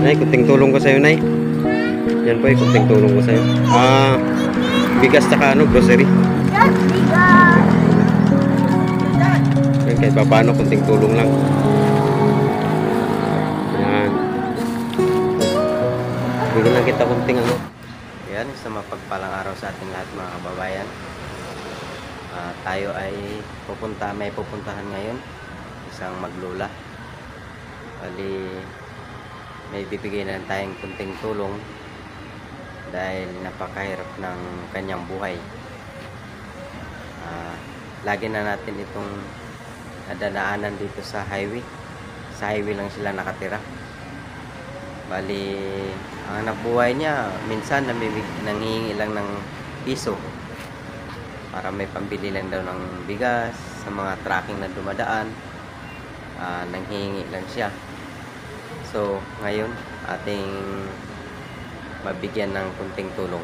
Nay, kunting tulong ko sa'yo, Nay. Yan po, kunting tulong ko sa'yo. Bigas tsaka ano, grocery. Bigas! Yan, kahit pa paano, kunting tulong lang. Yan. Bigyan lang kita kunting ano. Yan, sa mapagpalang araw sa ating lahat mga kababayan. Tayo ay may pupuntahan ngayon. Isang maglula. Bali, may bibigay na tayong kunting tulong dahil napakahirap ng kanyang buhay. Lagi na natin itong nadanaanan dito sa highway. Sa highway lang sila nakatira. Bali, ang hanap buhay niya minsan nanghihingi lang ng piso para may pambili lang daw ng bigas sa mga tracking na dumadaan. Nanghihingi lang siya. So ngayon ating mabigyan ng kunting tulong.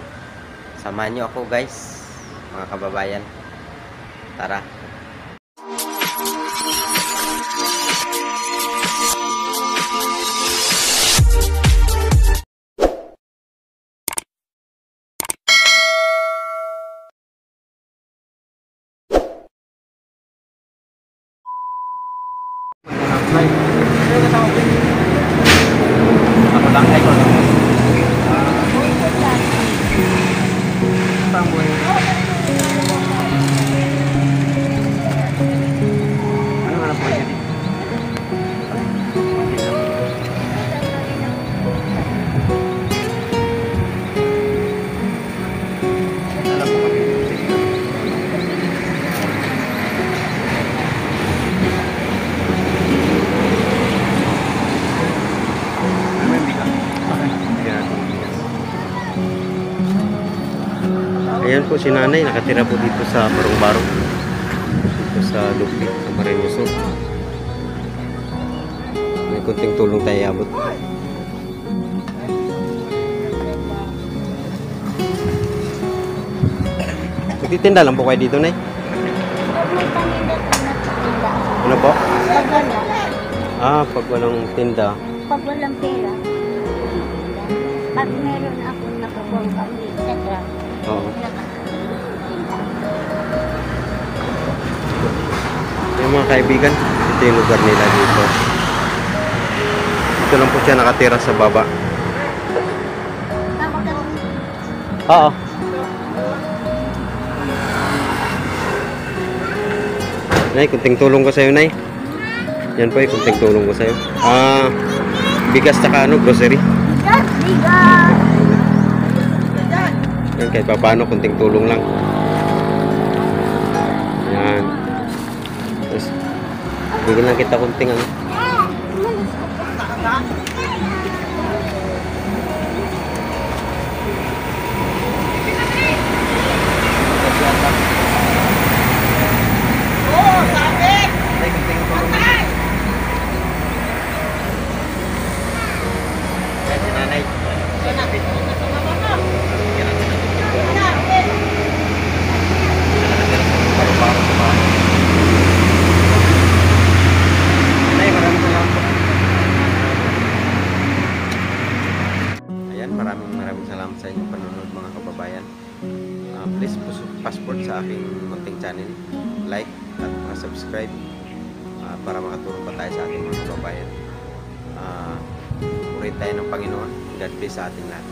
Samahan niyo ako guys, mga kababayan. Tara. Ako lang, ay ko lang. Ano hanap buhay niya? Alam ko kami. Ayan po si nanay, nakatira po dito sa Barong-Barong, dito sa Lupit, sa Marinuso. May kunting tulong tayo abot. Magtitinda lang po kayo dito, Nay? Ano po? Pag wala. Pag walang tinda. Pag walang pera. Pag meron ako nakukuha kami sa truck. Oo. Yung mga kaibigan, ito yung lugar nila dito. Ito lang po siya nakatira sa baba. Oo. Nay, kunting tulong ko sa'yo, Nay. Yan po yung kunting tulong ko sa'yo. Bigas tsaka ano, grocery. Bigas! Yan, kahit pa paano, kunting tulong lang. Yan. Tapos, bigyan lang kita kunting ano. Maraming salamat sa inyong panonood mga kababayan. Please passport sa aking munting channel, like at subscribe para makatulong pa tayo sa ating mga kababayan. Purihin tayo ng Panginoon. God bless sa ating lahat.